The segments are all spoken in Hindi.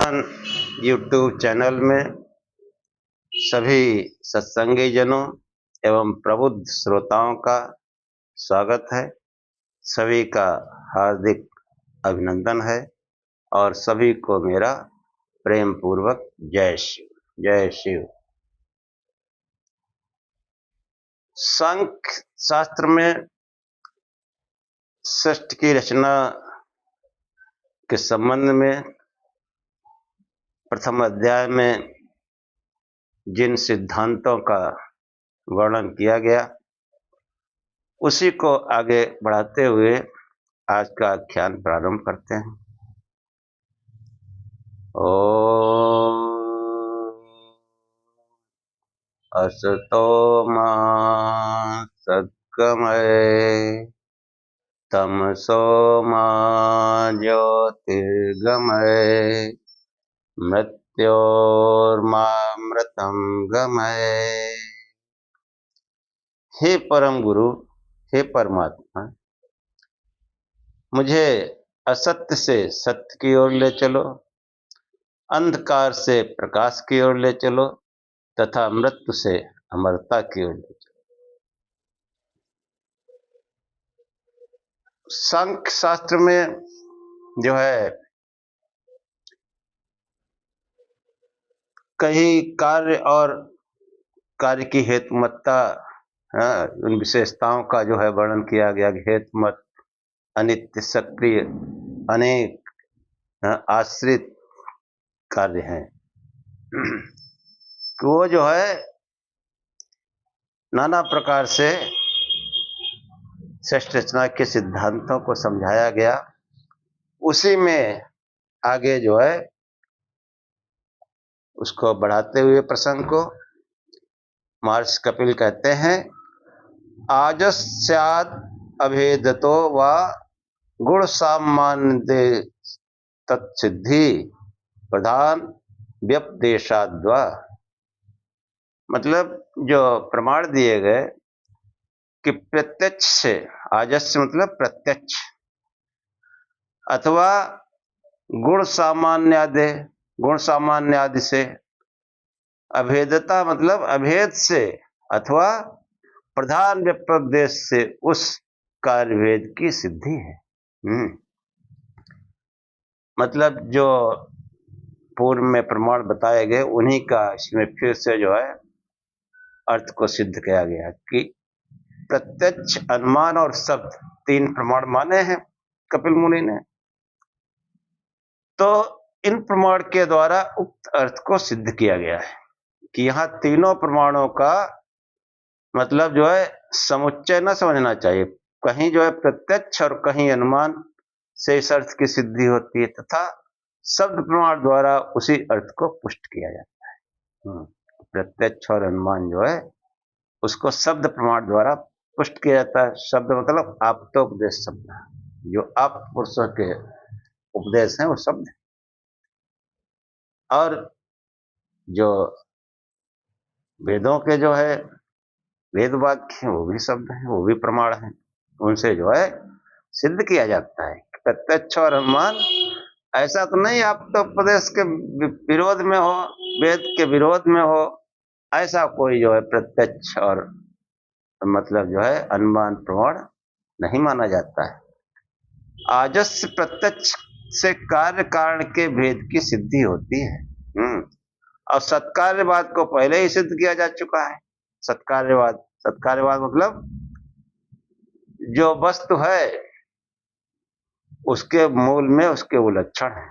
महान YouTube चैनल में सभी सत्संगी जनों एवं प्रबुद्ध श्रोताओं का स्वागत है। सभी का हार्दिक अभिनंदन है और सभी को मेरा प्रेम पूर्वक जय शिव जय शिव। सांख्य शास्त्र में सृष्टि की रचना के संबंध में प्रथम अध्याय में जिन सिद्धांतों का वर्णन किया गया उसी को आगे बढ़ाते हुए आज का आख्यान प्रारंभ करते हैं। ओम असतो मा सद्गमय तमसो मा ज्योतिर्गमय मृत्योर्मामृतं गमय। हे परम गुरु, हे परमात्मा, मुझे असत्य से सत्य की ओर ले चलो, अंधकार से प्रकाश की ओर ले चलो तथा मृत्यु से अमरता की ओर ले चलो। सांख्य शास्त्र में जो है कई कार्य और कार्य की हेतुमत्ता, उन विशेषताओं का जो है वर्णन किया गया। हेतुमत, अनित्य, सक्रिय, अनेक आश्रित कार्य हैं। वो जो है नाना प्रकार से सृष्टि रचना के सिद्धांतों को समझाया गया। उसी में आगे जो है उसको बढ़ाते हुए प्रसंग को महर्षि कपिल कहते हैं, आजस्याद अभेदतो व गुण सामान्य तत्सिद्धि प्रधान व्यपदेशाद्वा। मतलब जो प्रमाण दिए गए कि प्रत्यक्ष से, आजस्य मतलब प्रत्यक्ष, अथवा गुण सामान्य आदि से, अभेदता मतलब अभेद से, अथवा प्रधान व्यपदेश से उस कार्यभेद की सिद्धि है। मतलब जो पूर्व में प्रमाण बताए गए उन्हीं का इसमें फिर से जो है अर्थ को सिद्ध किया गया कि प्रत्यक्ष, अनुमान और शब्द तीन प्रमाण माने हैं कपिल मुनि ने। तो इन प्रमाण के द्वारा उक्त अर्थ को सिद्ध किया गया है कि यहाँ तीनों प्रमाणों का मतलब जो है समुच्चय न समझना चाहिए। कहीं जो है प्रत्यक्ष और कहीं अनुमान से इस अर्थ की सिद्धि होती है तथा शब्द प्रमाण द्वारा उसी अर्थ को पुष्ट किया जाता है। प्रत्यक्ष और अनुमान जो है उसको शब्द प्रमाण द्वारा पुष्ट किया जाता है। शब्द मतलब आप्तोपदेश शब्द, जो आप पुरुषों के उपदेश हैं वो शब्द है। और जो वेदों के जो है वेद वाक्य वो भी शब्द हैं, वो भी प्रमाण हैं। उनसे जो है सिद्ध किया जाता है। प्रत्यक्ष और अनुमान ऐसा तो नहीं आप तो उपदेश के विरोध में हो, वेद के विरोध में हो, ऐसा कोई जो है प्रत्यक्ष और मतलब जो है अनुमान प्रमाण नहीं माना जाता है। आजस्य प्रत्यक्ष से कार्य कारण के भेद की सिद्धि होती है। और सत्कार्यवाद को पहले ही सिद्ध किया जा चुका है। सत्कार्यवाद मतलब जो वस्तु है उसके मूल में उसके वो लक्षण है।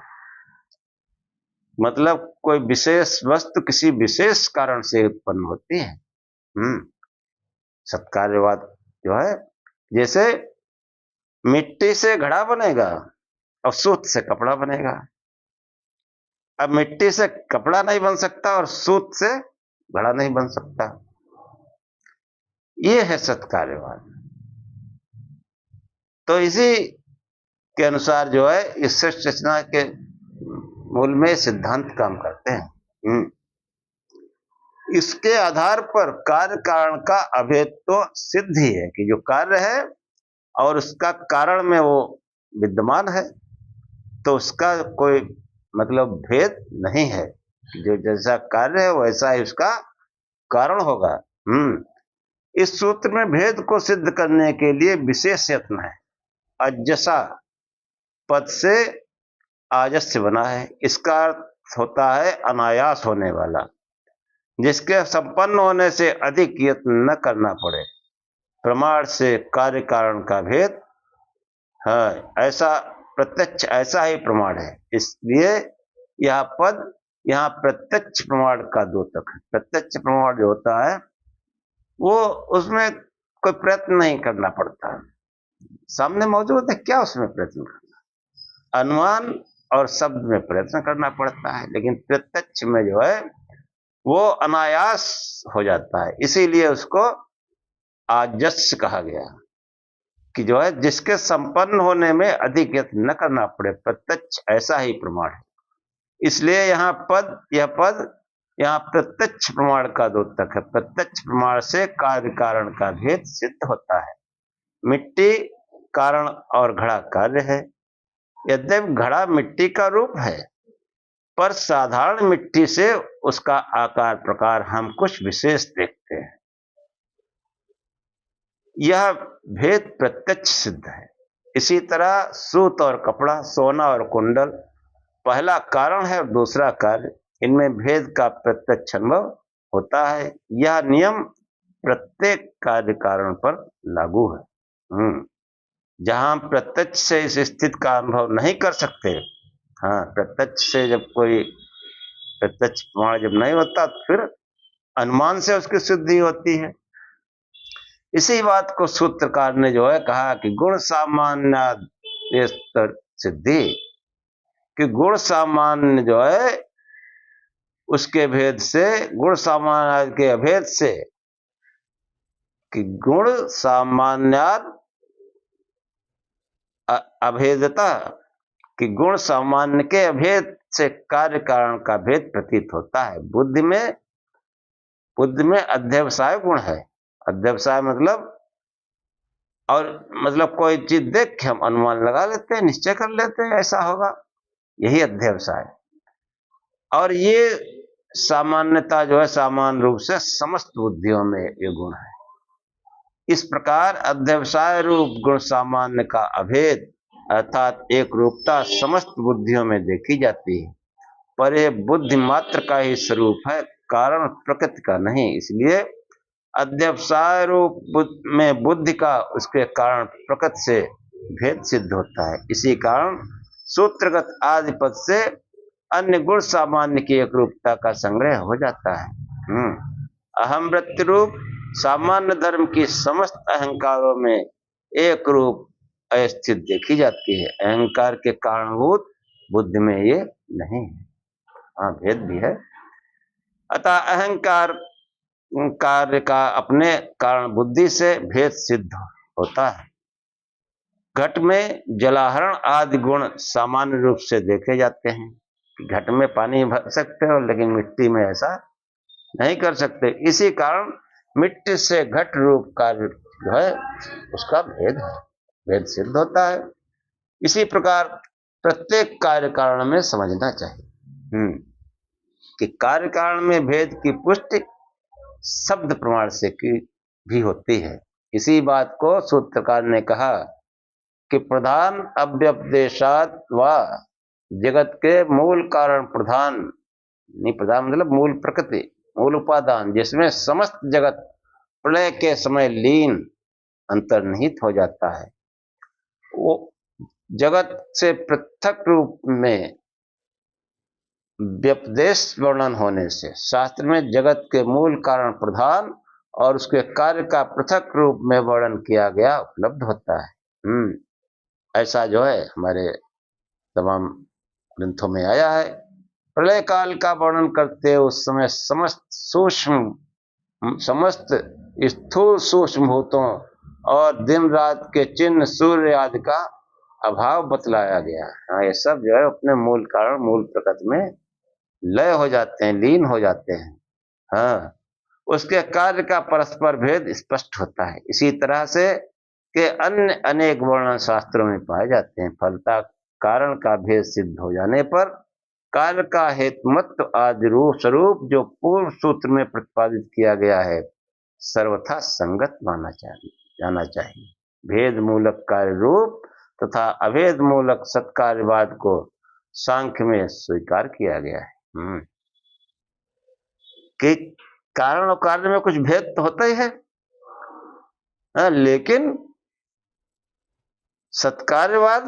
मतलब कोई विशेष वस्तु किसी विशेष कारण से उत्पन्न होती है। सत्कार्यवाद जो है जैसे मिट्टी से घड़ा बनेगा और सूत से कपड़ा बनेगा। अब मिट्टी से कपड़ा नहीं बन सकता और सूत से घड़ा नहीं बन सकता। ये है सत्कार्यवाद। तो इसी के अनुसार जो है इस सृष्टि रचना के मूल में सिद्धांत काम करते हैं। इसके आधार पर कार्य कारण का अभेद तो सिद्ध ही है कि जो कार्य है और उसका कारण में वो विद्यमान है, तो उसका कोई मतलब भेद नहीं है। जो जैसा कार्य है वैसा ही उसका कारण होगा। इस सूत्र में भेद को सिद्ध करने के लिए विशेष यत्न है। अजसा पद से आजस्य बना है, इसका अर्थ होता है अनायास होने वाला, जिसके संपन्न होने से अधिक यत्न न करना पड़े। प्रमाण से कार्य कारण का भेद है, ऐसा प्रत्यक्ष ऐसा ही प्रमाण है। इसलिए यह पद यहाँ प्रत्यक्ष प्रमाण का द्योतक है। प्रत्यक्ष प्रमाण जो होता है वो उसमें कोई प्रयत्न नहीं करना पड़ता, सामने मौजूद है, क्या उसमें प्रयत्न करना। अनुमान और शब्द में प्रयत्न करना पड़ता है, लेकिन प्रत्यक्ष में जो है वो अनायास हो जाता है। इसीलिए उसको आजस्य कहा गया कि जो है जिसके संपन्न होने में अधिक यत्न न करना पड़े। प्रत्यक्ष ऐसा ही प्रमाण है। इसलिए यह पद यहाँ प्रत्यक्ष प्रमाण का द्योतक है। प्रत्यक्ष प्रमाण से कार्य कारण का भेद सिद्ध होता है। मिट्टी कारण और घड़ा कार्य है। यद्यपि घड़ा मिट्टी का रूप है, पर साधारण मिट्टी से उसका आकार प्रकार हम कुछ विशेष देखते हैं। यह भेद प्रत्यक्ष सिद्ध है। इसी तरह सूत और कपड़ा, सोना और कुंडल पहला कारण है और दूसरा कार्य, इनमें भेद का प्रत्यक्ष अनुभव होता है। यह नियम प्रत्येक कार्य कारण पर लागू है। जहां प्रत्यक्ष से इस स्थिति का अनुभव नहीं कर सकते, प्रत्यक्ष से जब कोई प्रत्यक्ष प्रमाण जब नहीं होता तो फिर अनुमान से उसकी सिद्धि होती है। इसी बात को सूत्रकार ने जो है कहा कि गुण सामान्य सिद्धि, कि गुण सामान्य जो है उसके भेद से, गुण सामान्य के अभेद से, कि गुण सामान्य अभेदता, कि गुण सामान्य के अभेद से कार्य कारण का भेद प्रतीत होता है। बुद्धि में अध्यवसाय गुण है। अध्यवसाय मतलब, और मतलब कोई चीज देख के हम अनुमान लगा लेते हैं, निश्चय कर लेते हैं ऐसा होगा, यही अध्यवसाय। और ये सामान्यता जो है सामान्य रूप से समस्त बुद्धियों में ये गुण है। इस प्रकार अध्यवसाय रूप गुण सामान्य का अभेद अर्थात एक रूपता समस्त बुद्धियों में देखी जाती है, पर यह बुद्धि मात्र का ही स्वरूप है, कारण प्रकृति का नहीं। इसलिए अध्यवसाय रूप में बुद्धि का उसके कारण प्रकृति से भेद सिद्ध होता है। इसी कारण सूत्रगत आदि पद से अन्य गुण सामान्य की एक रूपता का संग्रह हो जाता है। अहम वृत्ति रूप सामान्य धर्म की समस्त अहंकारों में एक रूप अस्थित देखी जाती है। अहंकार के कारणभूत बुद्धि में ये नहीं है, भेद भी है। अतः अहंकार कार्य का अपने कारण बुद्धि से भेद सिद्ध होता है। घट में जलाहरण आदि गुण सामान्य रूप से देखे जाते हैं। घट में पानी भर सकते हो, लेकिन मिट्टी में ऐसा नहीं कर सकते। इसी कारण मिट्टी से घट रूप कार्य जो है उसका भेद सिद्ध होता है। इसी प्रकार प्रत्येक कार्य कारण में समझना चाहिए कि कार्य कारण में भेद की पुष्टि शब्द प्रमाण से की भी होती है। इसी बात को सूत्रकार ने कहा कि प्रधान अव्यपदेशात व जगत के मूल कारण प्रधान, नहीं प्रधान मतलब मूल प्रकृति, मूल उपादान, जिसमें समस्त जगत प्रलय के समय लीन अंतर्निहित हो जाता है। वो जगत से पृथक रूप में व्यपदेश वर्णन होने से शास्त्र में जगत के मूल कारण प्रधान और उसके कार्य का पृथक रूप में वर्णन किया गया उपलब्ध होता है। ऐसा जो है हमारे तमाम ग्रंथों में आया है। प्रलय काल का वर्णन करते उस समय समस्त स्थूल सूक्ष्म भूतों और दिन रात के चिन्ह सूर्य आदि का अभाव बतलाया गया। ये सब जो है अपने मूल कारण मूल प्रकृति में लय हो जाते हैं, लीन हो जाते हैं। उसके कार्य का परस्पर भेद स्पष्ट होता है। इसी तरह से के अन्य अनेक वर्णन शास्त्रों में पाए जाते हैं। फलता कारण का भेद सिद्ध हो जाने पर कार्य का हेतुमत्व आदि रूप स्वरूप जो पूर्व सूत्र में प्रतिपादित किया गया है सर्वथा संगत जाना चाहिए। भेद मूलक कार्य रूप तथा अभेद मूलक सत्कार्यवाद को सांख्य में स्वीकार किया गया है कि कारण और कार्य में कुछ भेद तो होता ही है, लेकिन सत्कार्यवाद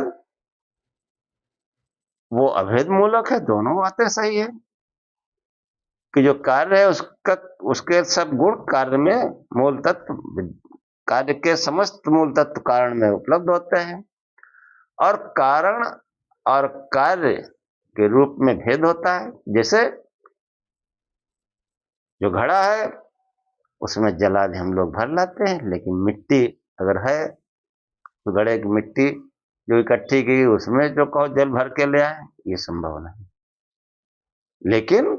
वो अभेद मूलक है। दोनों बातें सही है कि जो कार्य है उसके सब गुण कार्य में मूल तत्व, कार्य के समस्त मूल तत्व कारण में उपलब्ध होते हैं, और कारण और कार्य के रूप में भेद होता है। जैसे जो घड़ा है उसमें जल आदि हम लोग भर लाते हैं, लेकिन मिट्टी अगर है तो घड़े की मिट्टी जो इकट्ठी की उसमें जो कहो जल भर के ले आए, ये संभव नहीं। लेकिन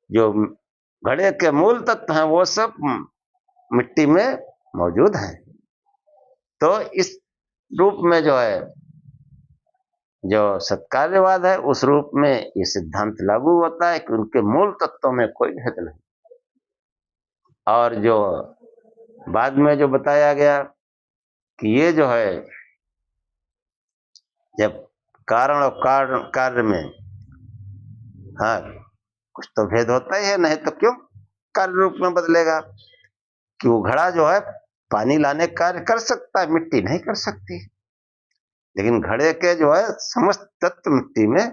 जो घड़े के मूल तत्व हैं वो सब मिट्टी में मौजूद हैं। तो इस रूप में जो है जो सत्कार्यवाद है उस रूप में ये सिद्धांत लागू होता है कि उनके मूल तत्वों में कोई भेद नहीं। और जो बाद में जो बताया गया कि ये जो है जब कारण और कार्य में कुछ तो भेद होता ही है, नहीं तो क्यों कार्य रूप में बदलेगा। कि वो घड़ा जो है पानी लाने का कार्य कर सकता है, मिट्टी नहीं कर सकती, लेकिन घड़े के जो है समस्त तत्व मिट्टी में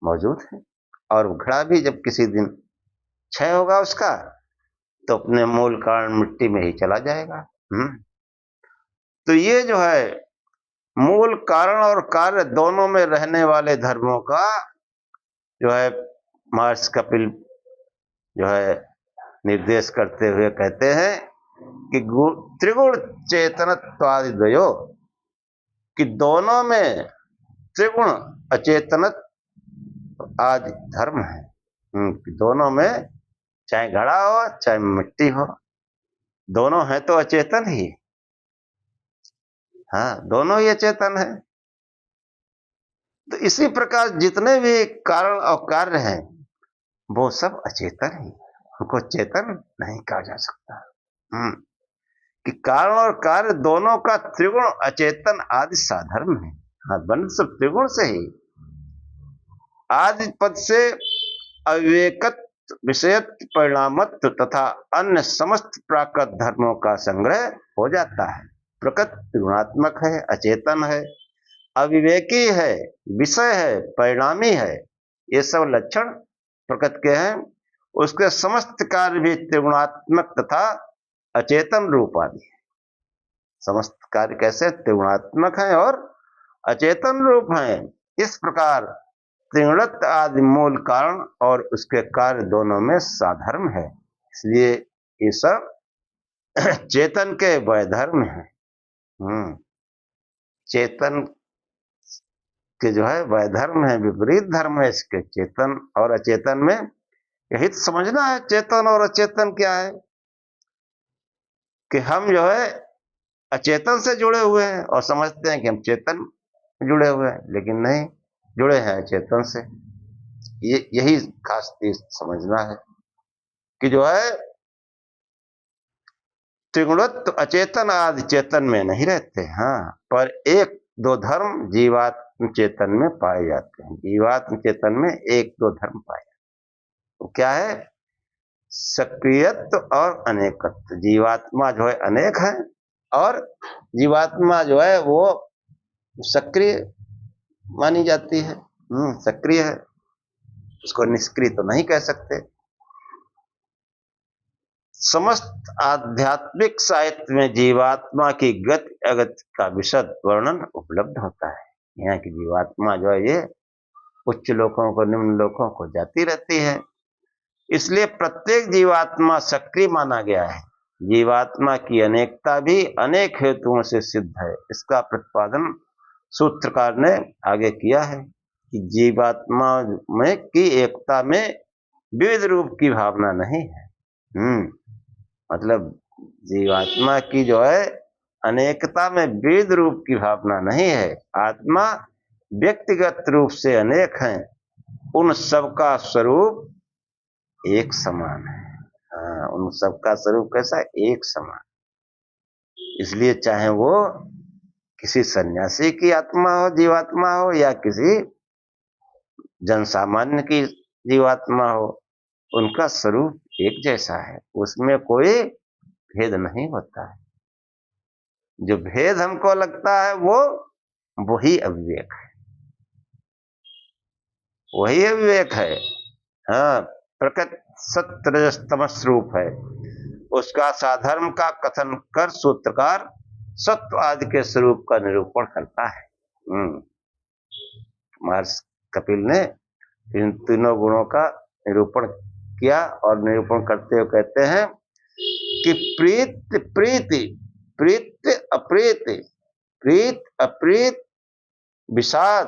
मौजूद है। और घड़ा भी जब किसी दिन क्षय होगा उसका तो अपने मूल कारण मिट्टी में ही चला जाएगा। तो ये जो है मूल कारण और कार्य दोनों में रहने वाले धर्मों का जो है महर्षि कपिल जो है निर्देश करते हुए कहते हैं कि त्रिगुण चेतनत्वादिद्वयो, कि दोनों में त्रिगुण अचेतनत आदि धर्म है। दोनों में चाहे घड़ा हो चाहे मिट्टी हो, दोनों है तो अचेतन ही। दोनों ही अचेतन है। तो इसी प्रकार जितने भी कारण और कार्य हैं वो सब अचेतन ही, उनको चेतन नहीं कहा जा सकता। कि कारण और कार्य दोनों का त्रिगुण अचेतन आदि साधर्म है। बन सब त्रिगुण से ही, आदि पद से अविवेकत्व विषयत्व परिणामत्व तथा अन्य समस्त प्राकृत धर्मों का संग्रह हो जाता है। प्रकृति त्रिगुणात्मक है, अचेतन है, अविवेकी है, विषय है, परिणामी है, ये सब लक्षण प्रकृति के हैं। उसके समस्त कार्य भी त्रिगुणात्मक तथा अचेतन रूप आदि है। समस्त कार्य कैसे त्रिगुणात्मक हैं और अचेतन रूप हैं। इस प्रकार त्रिगुणत्व आदि मूल कारण और उसके कार्य दोनों में साधर्म है, इसलिए ये सब चेतन के वैधर्म है। चेतन के जो है वैधर्म है, विपरीत धर्म है इसके। चेतन और अचेतन में यही तो समझना है। चेतन और अचेतन क्या है कि हम जो है अचेतन से जुड़े हुए हैं और समझते हैं कि हम चेतन जुड़े हुए हैं, लेकिन नहीं, जुड़े हैं चेतन से। यही खास चीज समझना है कि जो है त्रिगुणत्व अचेतन आदि चेतन में नहीं रहते, पर एक दो धर्म जीवात्म चेतन में पाए जाते हैं। जीवात्म चेतन में एक दो धर्म पाए जाते हैं। तो क्या है? सक्रियत्व और अनेकत्व। जीवात्मा जो है अनेक है और जीवात्मा जो है वो सक्रिय मानी जाती है, सक्रिय है, उसको निष्क्रिय तो नहीं कह सकते। समस्त आध्यात्मिक साहित्य में जीवात्मा की गति अगति का विशद वर्णन उपलब्ध होता है। यहाँ की जीवात्मा जो है ये उच्च लोकों को निम्न लोकों को जाती रहती है, इसलिए प्रत्येक जीवात्मा सक्रिय माना गया है। जीवात्मा की अनेकता भी अनेक हेतुओं से सिद्ध है। इसका प्रतिपादन सूत्रकार ने आगे किया है कि जीवात्मा में की एकता में विविध रूप की भावना नहीं है। मतलब जीवात्मा की जो है अनेकता में विविध रूप की भावना नहीं है। आत्मा व्यक्तिगत रूप से अनेक हैं, उन सबका स्वरूप एक समान है। हाँ, उन सबका स्वरूप कैसा? एक समान। इसलिए चाहे वो किसी सन्यासी की आत्मा हो, जीवात्मा हो, या किसी जनसामान्य की जीवात्मा हो, उनका स्वरूप एक जैसा है, उसमें कोई भेद नहीं होता है। जो भेद हमको लगता है वो वही अविवेक है, वही अविवेक है। हाँ, प्रकृति सत्य रजस तमस रूप है, उसका साधर्म का कथन कर सूत्रकार सत्व आदि के स्वरूप का निरूपण करता है। महर्षि कपिल ने इन तीनों गुणों का निरूपण किया और निरूपण करते हुए कहते हैं कि प्रीति प्रीति प्रीति अप्रीति प्रीत अप्रीत विषाद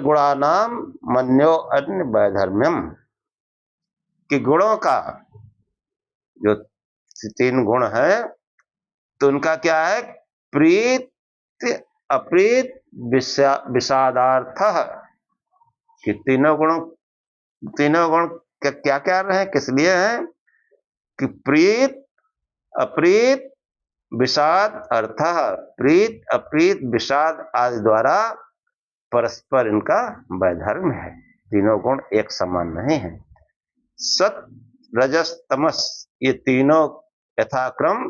गुणानाम मन्यो अन्य वैधर्म्यम, कि गुणों का जो तीन गुण है तो उनका क्या है? प्रीत अप्रीत विषादार्थ, कि तीनों गुण क्या क्या रहे, किस लिए हैं? कि प्रीत अप्रीत विषाद अर्थ, प्रीत अप्रीत विषाद आदि द्वारा परस्पर इनका वैधर्म है। तीनों गुण एक समान नहीं है। सत रजस तमस ये तीनों यथाक्रम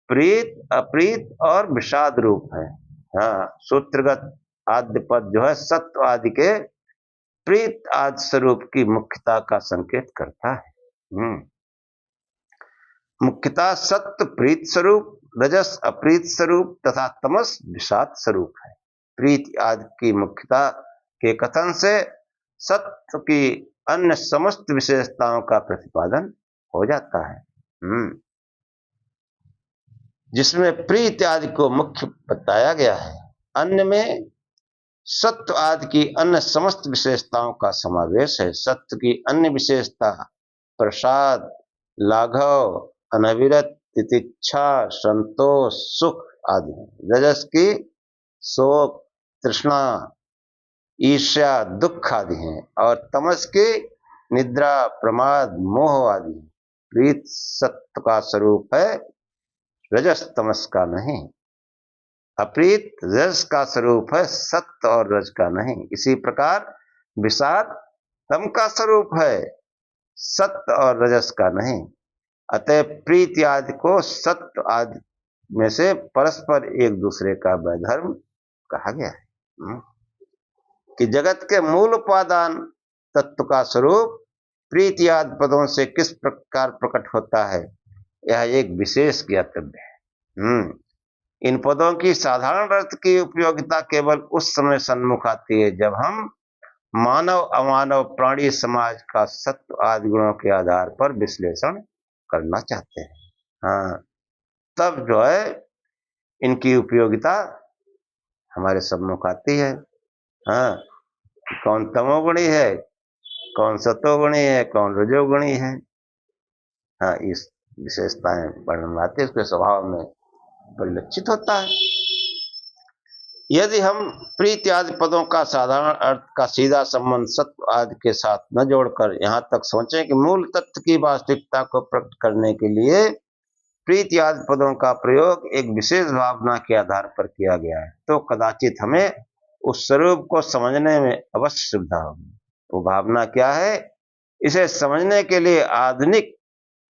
प्रीत अप्रीत और विषाद रूप है। हाँ, सूत्रगत आद्य पद जो है सत्व आदि के प्रीत आदि स्वरूप की मुख्यता का संकेत करता है। मुख्यता सत्य प्रीत स्वरूप, रजस अप्रीत स्वरूप तथा तमस विषाद स्वरूप है। प्रीत आदि की मुख्यता के कथन से सत्य की अन्य समस्त विशेषताओं का प्रतिपादन हो जाता है। जिसमें प्रीत आदि को मुख्य बताया गया है, अन्य में सत्व आदि की अन्य समस्त विशेषताओं का समावेश है। सत्य की अन्य विशेषता प्रसाद, लाघव, अनविरत, तितिक्षा, संतोष, सुख आदि है। रजस की शोक, तृष्णा, ईर्ष्या, दुख आदि हैं, और तमस की निद्रा, प्रमाद, मोह आदि। प्रीत सत्व का स्वरूप है, रजस तमस का नहीं। अप्रीत रजस का स्वरूप है, सत्य और रज का नहीं। इसी प्रकार विषाद तम का स्वरूप है, सत्य और रजस का नहीं। अतः प्रीति आदि को सत्य आदि में से परस्पर एक दूसरे का वैधर्म कहा गया है। कि जगत के मूल उपादान तत्व का स्वरूप प्रीति आदि पदों से किस प्रकार प्रकट होता है, यह एक विशेष ज्ञातव्य है। इन पदों की साधारण अर्थ की उपयोगिता केवल उस समय सन्मुख आती है जब हम मानव अमानव प्राणी समाज का सत्व आदि गुणों के आधार पर विश्लेषण करना चाहते हैं। हाँ, तब जो है इनकी उपयोगिता हमारे सम्मुख आती है। हाँ, कौन तमोगुणी है, कौन सतोगुणी है, कौन रजोगुणी है। हाँ, इस विशेषताएं वर्णन आती है, उसके स्वभाव में परिलक्षित होता है। यदि हम प्रीति आदि पदों का साधारण अर्थ का सीधा संबंध सत्व आदि के साथ न जोड़कर यहाँ तक सोचें कि मूल तत्व की वास्तविकता को प्रकट करने के लिए प्रीति आदि पदों का प्रयोग एक विशेष भावना के आधार पर किया गया है, तो कदाचित हमें उस स्वरूप को समझने में अवश्य सुविधा होगी। वो भावना क्या है? इसे समझने के लिए आधुनिक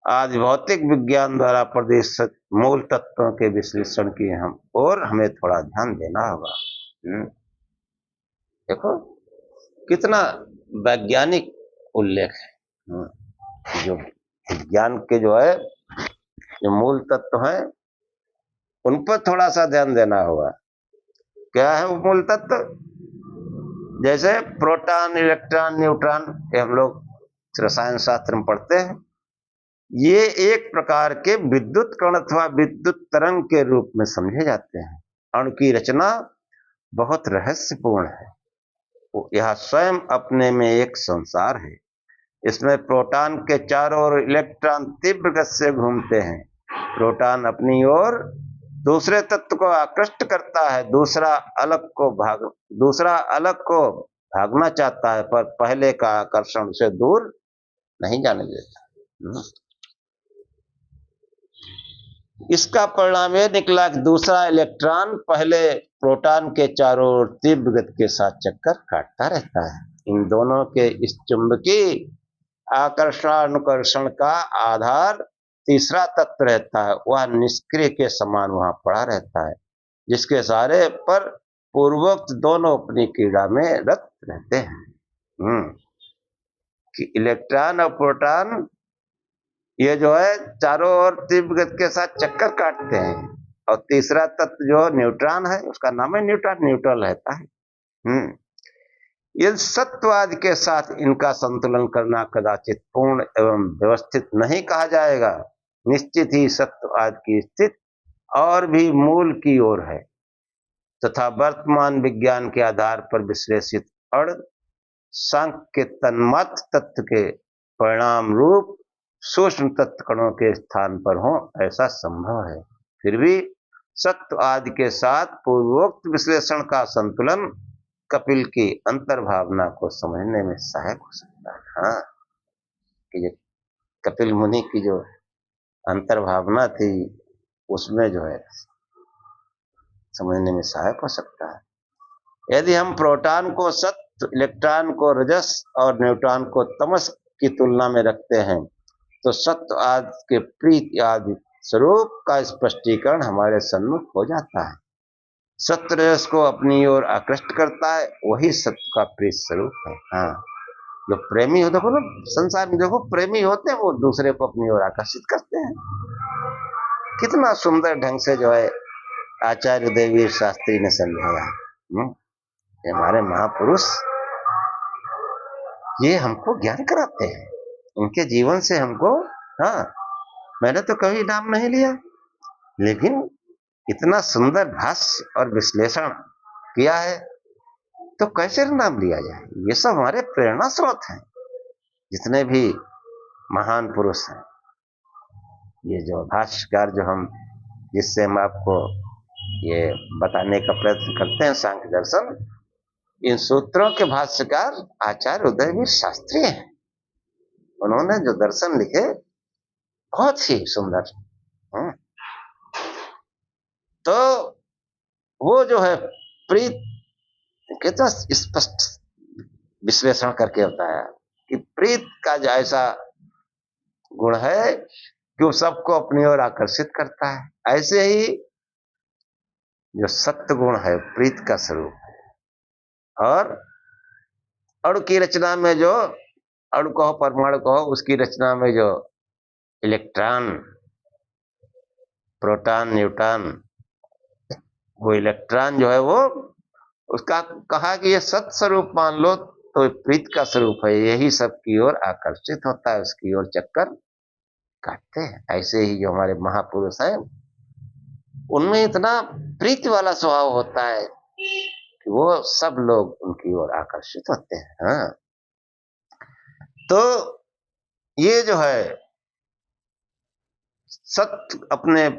आज भौतिक विज्ञान द्वारा प्रदर्शित मूल तत्वों के विश्लेषण की हमें थोड़ा ध्यान देना होगा। देखो कितना वैज्ञानिक उल्लेख है। जो विज्ञान के जो है जो मूल तत्व हैं उन पर थोड़ा सा ध्यान देना होगा। क्या है वो मूल तत्व? जैसे प्रोटॉन, इलेक्ट्रॉन, न्यूट्रॉन, ये हम लोग रसायन शास्त्र में पढ़ते हैं। ये एक प्रकार के विद्युत कण अथवा विद्युत तरंग के रूप में समझे जाते हैं। अणु की रचना बहुत रहस्यपूर्ण है। यह स्वयं अपने में एक संसार है। इसमें प्रोटॉन के चारों ओर इलेक्ट्रॉन तीव्र गति से घूमते हैं। प्रोटॉन अपनी ओर दूसरे तत्व को आकृष्ट करता है, दूसरा अलग को भागना चाहता है, पर पहले का आकर्षण उसे दूर नहीं जाने देता। इसका परिणाम यह निकला कि दूसरा इलेक्ट्रॉन पहले प्रोटॉन के चारों ओर तीव्र गति के साथ चक्कर काटता रहता है। इन दोनों के इस चुंबकीय आकर्षण का आधार तीसरा तत्व रहता है, वह निष्क्रिय के समान वहां पड़ा रहता है, जिसके सहारे पर पूर्वोक्त दोनों अपनी क्रीड़ा में रत रहते हैं। कि इलेक्ट्रॉन और प्रोटॉन ये जो है चारों ओर तीव्र गति के साथ चक्कर काटते हैं, और तीसरा तत्व जो न्यूट्रॉन है, उसका नाम है न्यूट्रॉन, न्यूट्रल रहता है। यदि सत्यवाद के साथ इनका संतुलन करना कदाचित पूर्ण एवं व्यवस्थित नहीं कहा जाएगा। निश्चित ही सत्यवाद की स्थिति और भी मूल की ओर है, तथा वर्तमान विज्ञान के आधार पर विश्लेषित अण सांख्य के तन्मात्र तत्व के परिणाम रूप सूक्ष्म तत्व कणों के स्थान पर हो, ऐसा संभव है। फिर भी सत्यवाद के साथ पूर्वोक्त विश्लेषण का संतुलन कपिल की अंतर्भावना को समझने में सहायक हो सकता है। हाँ, कि कपिल मुनि की जो अंतर्भावना थी उसमें जो है समझने में सहायक हो सकता है। यदि हम प्रोटॉन को सत्व, इलेक्ट्रॉन को रजस और न्यूट्रॉन को तमस की तुलना में रखते हैं, तो सत्व आदि के प्रीत आदि स्वरूप का स्पष्टीकरण हमारे सम्मुख हो जाता है। सत्व रजस को अपनी ओर आकृष्ट करता है, वही सत्व का प्रीत स्वरूप है। हाँ, जो प्रेमी हो, देखो ना संसार में, देखो प्रेमी होते हैं वो दूसरे को अपनी ओर आकर्षित करते हैं। कितना सुंदर ढंग से जो है आचार्य उदयवीर शास्त्री ने समझाया। ये हमारे महापुरुष ये हमको ज्ञान कराते हैं, उनके जीवन से हमको। हाँ, मैंने तो कभी नाम नहीं लिया, लेकिन इतना सुंदर भाष्य और विश्लेषण किया है, तो कैसे नाम लिया जाए। ये सब हमारे प्रेरणा स्रोत हैं, जितने भी महान पुरुष हैं। ये जो भाष्यकार जो हम जिससे हम आपको ये बताने का प्रयत्न करते हैं सांख्य दर्शन, इन सूत्रों के भाष्यकार आचार्य उदयवीर शास्त्री हैं। उन्होंने जो दर्शन लिखे बहुत ही सुंदर। तो वो जो है प्रीत कितना स्पष्ट विश्लेषण करके बताया कि प्रीत का जो ऐसा गुण है कि वो सबको अपनी ओर आकर्षित करता है, ऐसे ही जो सत्य गुण है प्रीत का स्वरूप है। और अणु की रचना में जो अणु कहो परमाणु कहो, उसकी रचना में जो इलेक्ट्रॉन, प्रोटॉन, न्यूट्रॉन, वो इलेक्ट्रॉन जो है वो उसका कहा कि ये सत्य स्वरूप मान लो, तो प्रीत का स्वरूप है, यही सब की ओर आकर्षित होता है, उसकी ओर चक्कर काटते हैं। ऐसे ही जो हमारे महापुरुष हैं उनमें इतना प्रीति वाला स्वभाव होता है कि वो सब लोग उनकी ओर आकर्षित होते हैं। हाँ, तो ये जो है सत्य अपने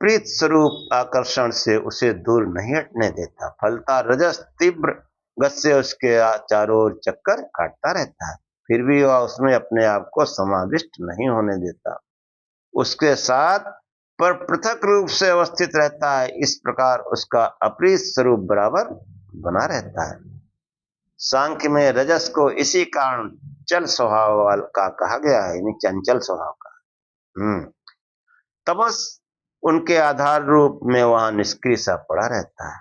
प्रीत स्वरूप आकर्षण से उसे दूर नहीं हटने देता, फलता रजस तीव्र गति से उसके चारों ओर चक्कर काटता रहता है, फिर भी वह उसमें अपने आप को समाविष्ट नहीं होने देता, उसके साथ पर पृथक रूप से अवस्थित रहता है। इस प्रकार उसका अप्रीत स्वरूप बराबर बना रहता है। सांख्य में रजस को इसी कारण चल स्वभाव का कहा गया है, यानी चंचल स्वभाव का। तमस उनके आधार रूप में वहां निष्क्रिय सा पड़ा रहता है,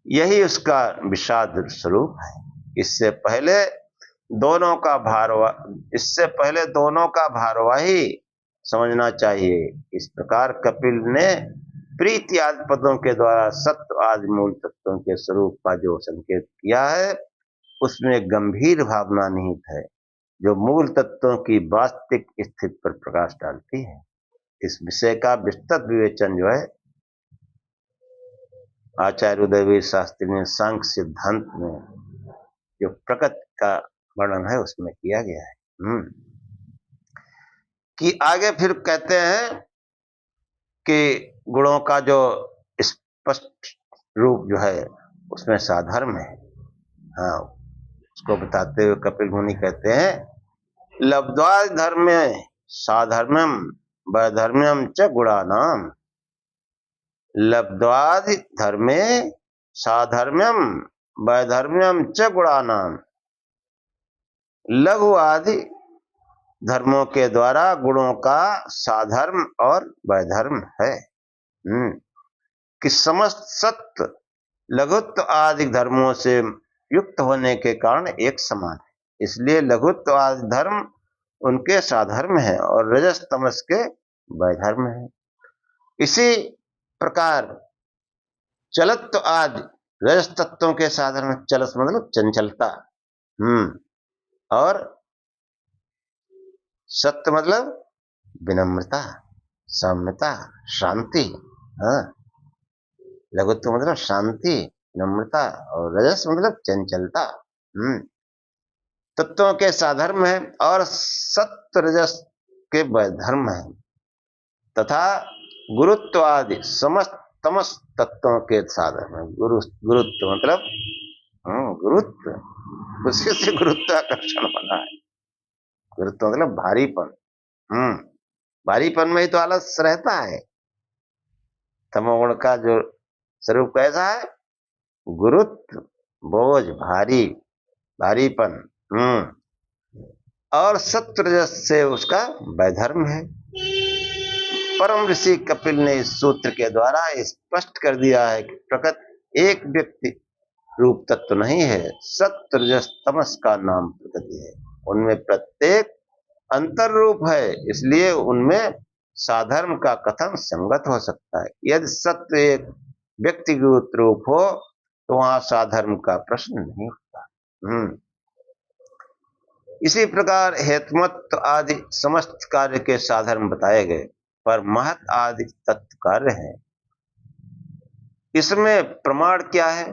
यही उसका विषाद स्वरूप है। इससे पहले दोनों का भारवाही समझना चाहिए। इस प्रकार कपिल ने प्रीति आदि पदों के द्वारा सत्व आदि मूल तत्वों के स्वरूप का जो संकेत किया है, उसमें गंभीर भावना निहित है, जो मूल तत्वों की वास्तविक स्थिति पर प्रकाश डालती है। इस विषय का विस्तृत विवेचन जो है आचार्य उदयवीर शास्त्री ने सांख्य सिद्धांत में जो प्रकृति का वर्णन है उसमें किया गया है। कि आगे फिर कहते हैं कि गुणों का जो स्पष्ट रूप जो है उसमें साधर्म है, हाँ, उसको बताते हुए कपिल मुनि कहते हैं, लब्ध्वा धर्मे साधर्म्यम वैधर्म्यम च गुणानाम। लब्ध्वादि धर्मे साधर्म्यम वैधर्म्यम च गुणानाम। लघु आदि धर्मों के द्वारा गुणों का साधर्म और वैधर्म है। कि समस्त सत्य लघुत्व आदि धर्मों से युक्त होने के कारण एक समान है, इसलिए लघुत्व आदि धर्म उनके साधर्म है और रजस तमस के वैधर्म है। इसी प्रकार चलत्व आदि रजस तत्वों के साधर्म, चलस मतलब चंचलता, और सत्य मतलब विनम्रता, सौम्यता, शांति। हाँ, लघुत्व मतलब शांति, विनम्रता, और रजस मतलब चंचलता। तत्वों के साधर्म है और सत्य रजस के वैधर्म है, तथा गुरुत्व आदि समस्त तमस तत्वों के साधर्म है। गुरुत्व मतलब गुरुत्व, उसी से गुरुत्वाकर्षण बना है। गुरुत्व मतलब भारीपन। भारीपन में ही तो आलस रहता है। तमोगुण का जो स्वरूप कैसा है? गुरुत्व, बोझ, भारी, भारीपन। और सत्वरजस से उसका वैधर्म है। परम ऋषि कपिल ने इस सूत्र के द्वारा स्पष्ट कर दिया है कि प्रकृति एक व्यक्ति रूप तत्व नहीं है, सत्व रजस तमस का नाम प्रकृति है। उनमें प्रत्येक अंतर रूप है, इसलिए उनमें साधर्म का कथन संगत हो सकता है। यदि सत्व एक व्यक्तिगत रूप हो तो वहां साधर्म का प्रश्न नहीं उठता। इसी प्रकार हेतुमत्व आदि समस्त कार्य के साधर्म बताए गए, पर महत आदि तत्व कार्य है। इसमें प्रमाण क्या है?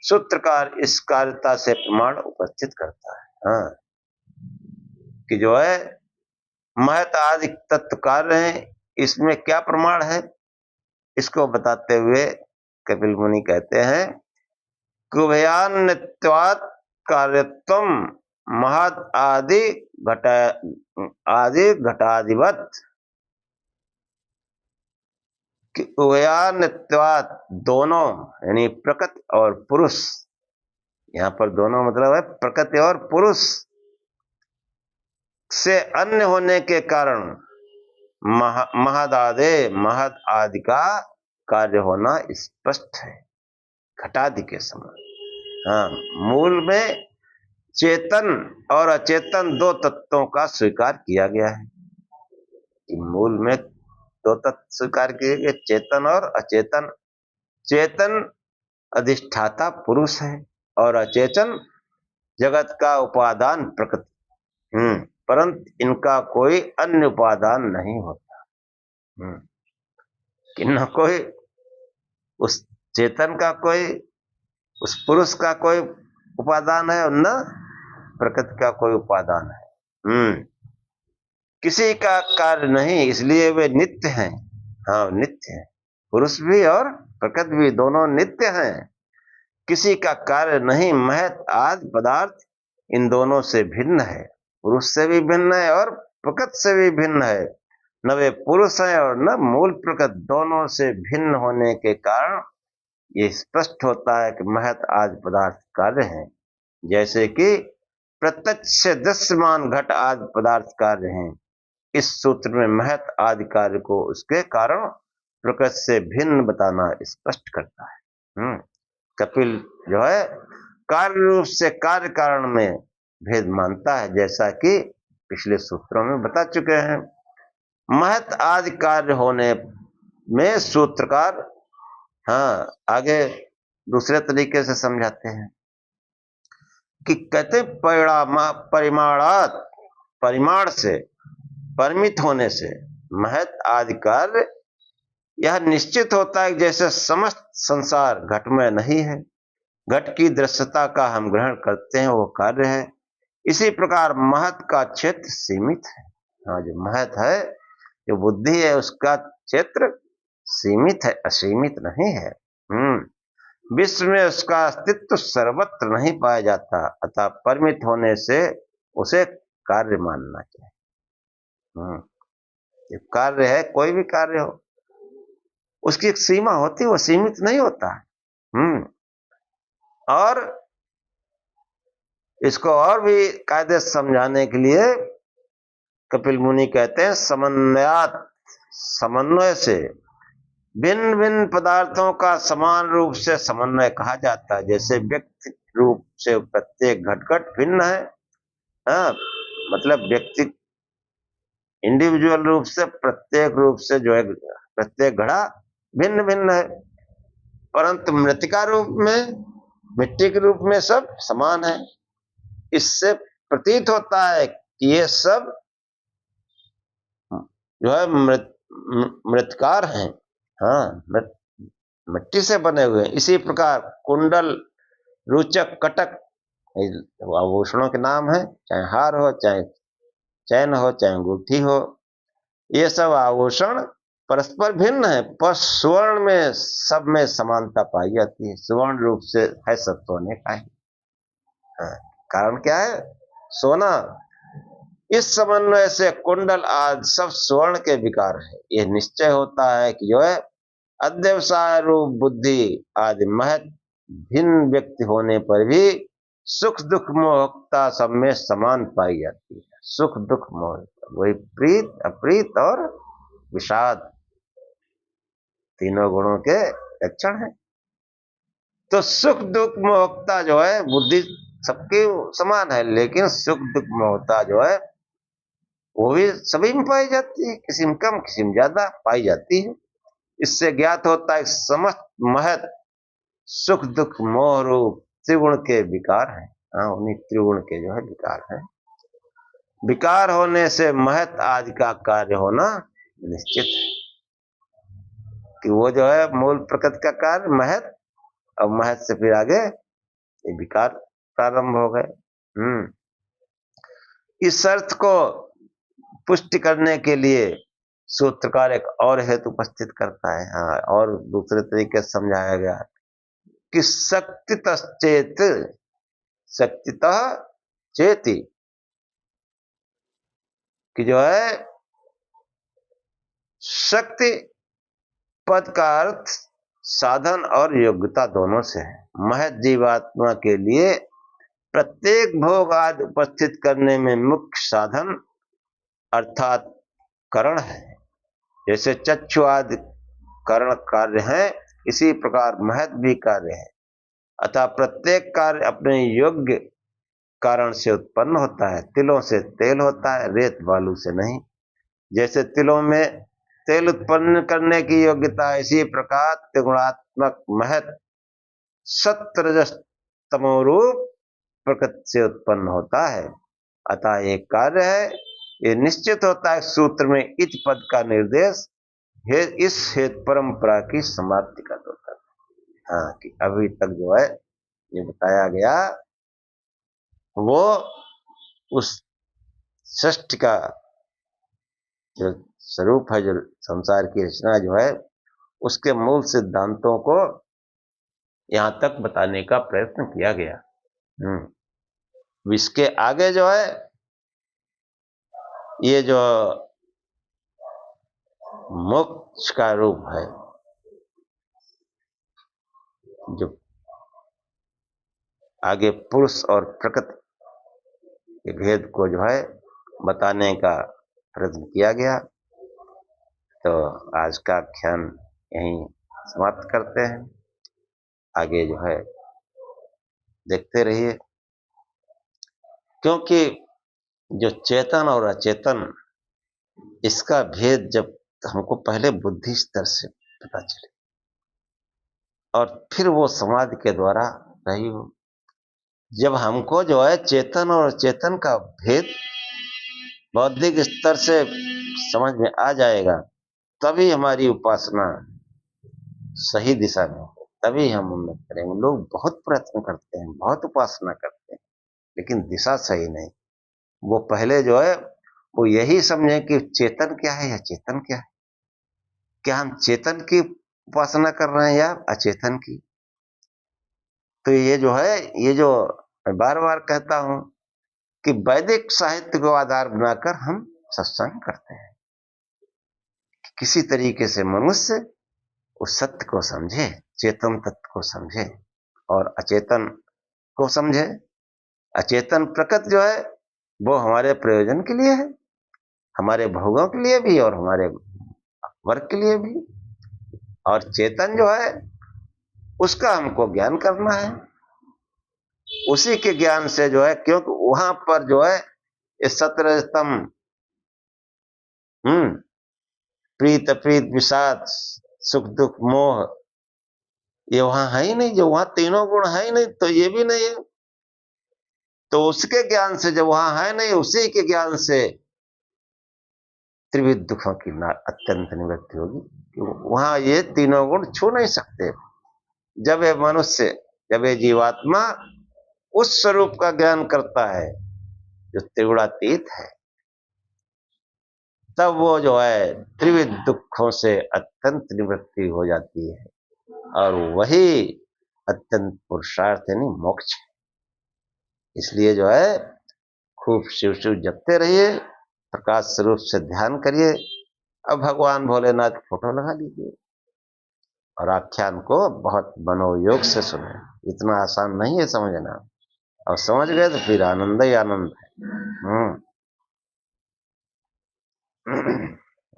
सूत्रकार इस कार्यता से प्रमाण उपस्थित करता है। हाँ, कि जो है महत आदि तत्व कार्य है, इसमें क्या प्रमाण है? इसको बताते हुए कपिल मुनि कहते हैं, कुभयान्नित्वात् कार्यत्वम महद आदि घटादिवत। उभयान्नित्वात् दोनों, यानी प्रकृति और पुरुष, यहाँ पर दोनों मतलब है प्रकृति और पुरुष से अन्य होने के कारण महद आदि का कार्य होना स्पष्ट है, घटादि के समान। हाँ, मूल में चेतन और अचेतन दो तत्वों का स्वीकार किया गया है। कि मूल में दो तत्व स्वीकार किए गए, चेतन और अचेतन। चेतन अधिष्ठाता पुरुष है और अचेतन जगत का उपादान प्रकृति। परंतु इनका कोई अन्य उपादान नहीं होता। कि न कोई उस चेतन का कोई, उस पुरुष का कोई उपादान है और न प्रकृति का कोई उपादान है। किसी का कार्य नहीं, इसलिए वे नित्य हैं। हाँ, नित्य है, पुरुष भी और प्रकृति भी दोनों नित्य हैं। किसी का कार्य नहीं, महत आदि पदार्थ इन दोनों से भिन्न है, पुरुष से भी भिन्न है और प्रकृति से भी भिन्न है। न वे पुरुष है और न मूल प्रकृति, दोनों से भिन्न होने के कारण ये स्पष्ट होता है कि महत आदि पदार्थ कार्य हैं। जैसे कि प्रत्यक्ष से दृश्यमान घट आदि पदार्थ कार्य हैं। इस सूत्र में महत आदि कार्य को उसके कारण प्रकृति से भिन्न बताना स्पष्ट करता है। कपिल जो है कार्य रूप से कार्य कारण में भेद मानता है, जैसा कि पिछले सूत्रों में बता चुके हैं। महत आदि कार्य होने में सूत्रकार आगे दूसरे तरीके से समझाते हैं कि कहते परिमाण से परिमित होने से महत आदि कार्य यह निश्चित होता है जैसे समस्त संसार घट में नहीं है, घट की दृश्यता का हम ग्रहण करते हैं, वो कार्य है। इसी प्रकार महत का क्षेत्र सीमित है। हाँ, जो महत है, जो बुद्धि है, उसका क्षेत्र सीमित है, असीमित नहीं है। विश्व में उसका अस्तित्व सर्वत्र नहीं पाया जाता, अतः परिमित होने से उसे कार्य मानना चाहिए। ये कार्य है, कोई भी कार्य हो, उसकी एक सीमा होती है, वो सीमित नहीं होता है। और इसको और भी कायदे से समझाने के लिए कपिल मुनि कहते हैं, समन्वय से भिन्न भिन्न पदार्थों का समान रूप से समन्वय कहा जाता है। जैसे व्यक्ति रूप से प्रत्येक घटघट भिन्न है, हाँ, मतलब व्यक्ति इंडिविजुअल रूप से प्रत्येक रूप से जो है प्रत्येक घड़ा भिन्न भिन्न है, परंतु मृतिका रूप में, मिट्टी के रूप में सब समान है। इससे प्रतीत होता है कि ये सब जो है मृतकार हैं, हाँ, मिट्टी से बने हुए हैं। इसी प्रकार कुंडल, रुचक, कटक आभूषणों के नाम है, चाहे हार हो, चाहे चैन हो, चाहे अंगूठी हो, ये सब आभूषण परस्पर भिन्न है, पर स्वर्ण में सब में समानता पाई जाती है। स्वर्ण रूप से है सब सोने का ही, कारण क्या है? सोना। इस समन्वय से कुंडल आदि सब स्वर्ण के विकार है। यह निश्चय होता है कि जो है अध्यवसाय रूप बुद्धि आदि महत भिन्न व्यक्ति होने पर भी सुख दुख मोहकता सब में समान पाई जाती है। सुख दुख मोहकता, वही प्रीत, अप्रीत और विषाद, तीनों गुणों के लक्षण है। तो सुख दुख मोहकता जो है बुद्धि सबके समान है, लेकिन सुख दुख मोहकता जो है वो भी सभी में पाई जाती है, किसी में कम, किसी में ज्यादा पाई जाती है। इससे ज्ञात होता है समस्त महत सुख दुख मोह रूप त्रिगुण के विकार हैं। हाँ, उन्हीं त्रिगुण के जो है विकार हैं। विकार होने से महत आदि का कार्य होना निश्चित है, कि वो जो है मूल प्रकृति का कार्य महत, और महत से फिर आगे ये विकार प्रारंभ हो गए। इस अर्थ को पुष्टि करने के लिए सूत्रकार एक और हेतु उपस्थित करता है, हाँ, और दूसरे तरीके से समझाया गया कि शक्तितश्चेत, शक्तितः चेति, कि जो है शक्ति पद का अर्थ साधन और योग्यता दोनों से है। महत जीवात्मा के लिए प्रत्येक भोग आदि उपस्थित करने में मुख्य साधन अर्थात करण है। जैसे चक्षु आदि करण कार्य है, इसी प्रकार महत भी कार्य है। अतः प्रत्येक कार्य अपने योग्य कारण से उत्पन्न होता है। तिलों से तेल होता है, रेत बालू से नहीं। जैसे तिलों में तेल उत्पन्न करने की योग्यता है, इसी प्रकार त्रिगुणात्मक महत सत्व रजस तमो रूप प्रकृति से उत्पन्न होता है। अतः एक कार्य है, ये निश्चित होता है सूत्र में इच पद का निर्देश इस हेतु परंपरा की समाप्ति का होता है। हाँ, कि अभी तक जो है ये बताया गया वो उस सृष्टि का जो स्वरूप है, जो संसार की रचना जो है, उसके मूल सिद्धांतों को यहां तक बताने का प्रयत्न किया गया। इसके आगे जो है ये जो मोक्ष का रूप है, जो आगे पुरुष और प्रकृति के भेद को जो है बताने का प्रयत्न किया गया। तो आज का आख्यान यहीं समाप्त करते हैं। आगे जो है देखते रहिए, क्योंकि जो चेतन और अचेतन, इसका भेद जब हमको पहले बुद्धि स्तर से पता चले और फिर वो समाधि के द्वारा रही हो, जब हमको जो है चेतन और अचेतन का भेद बौद्धिक स्तर से समझ में आ जाएगा, तभी हमारी उपासना सही दिशा में, तभी हम उन्नत करेंगे। लोग बहुत प्रयत्न करते हैं, बहुत उपासना करते हैं, लेकिन दिशा सही नहीं। वो पहले जो है वो यही समझे कि चेतन क्या है या चेतन क्या है, क्या हम चेतन की उपासना कर रहे हैं या अचेतन की। तो ये जो है, ये जो मैं बार बार कहता हूं कि वैदिक साहित्य को आधार बनाकर हम सत्संग करते हैं। किसी तरीके से मनुष्य उस सत्य को समझे, चेतन तत्व को समझे और अचेतन को समझे। अचेतन प्रकृति जो है वो हमारे प्रयोजन के लिए है, हमारे भोगों के लिए भी और हमारे वर्ग के लिए भी। और चेतन जो है उसका हमको ज्ञान करना है, उसी के ज्ञान से जो है, क्योंकि वहां पर जो है इस सतरजतम प्रीत अप्रीत विषाद सुख दुख मोह, ये वहां है ही नहीं। जो वहां तीनों गुण है ही नहीं तो ये भी नहीं है। तो उसके ज्ञान से, जब वहां है नहीं, उसी के ज्ञान से त्रिविध दुखों की अत्यंत निवृत्ति होगी। वहां ये तीनों गुण छू नहीं सकते। जब ये मनुष्य, जब ये जीवात्मा उस स्वरूप का ज्ञान करता है जो त्रिगुणातीत है, तब वो जो है त्रिविध दुखों से अत्यंत निवृत्ति हो जाती है। और वही अत्यंत पुरुषार्थ यानी मोक्ष है। इसलिए जो है खूब शिव शिव जपते रहिए, प्रकाश स्वरूप से ध्यान करिए। अब भगवान भोलेनाथ की फोटो लगा लीजिए और आख्यान को बहुत मनोयोग से सुने। इतना आसान नहीं है समझना, और समझ गए तो फिर आनंद ही आनंद है।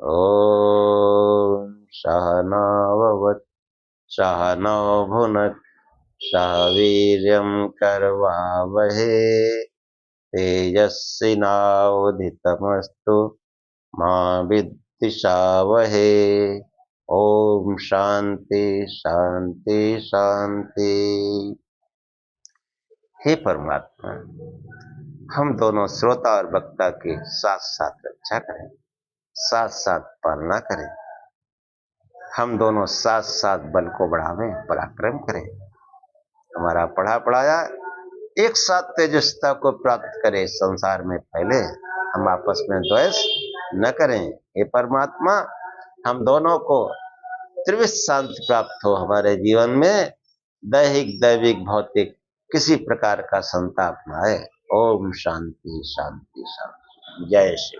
ओम सहनाववतु सहनौ भुनक्तु सह वीर्यं करवावहे तेजस्विनावधीतमस्तु मा विद्विषावहे। ओम शांति शांति शांति। हे परमात्मा, हम दोनों श्रोता और वक्ता की साथ साथ रक्षा करें, साथ साथ पालना करें। हम दोनों साथ साथ बल को बढ़ावें, पराक्रम करें। हमारा पढ़ा पढ़ाया एक साथ तेजस्विता को प्राप्त करे, संसार में फैले। हम आपस में द्वेष न करें। हे परमात्मा, हम दोनों को त्रिविध शांति प्राप्त हो। हमारे जीवन में दैहिक दैविक भौतिक किसी प्रकार का संताप न आए। ओम शांति शांति शांति। जय श्री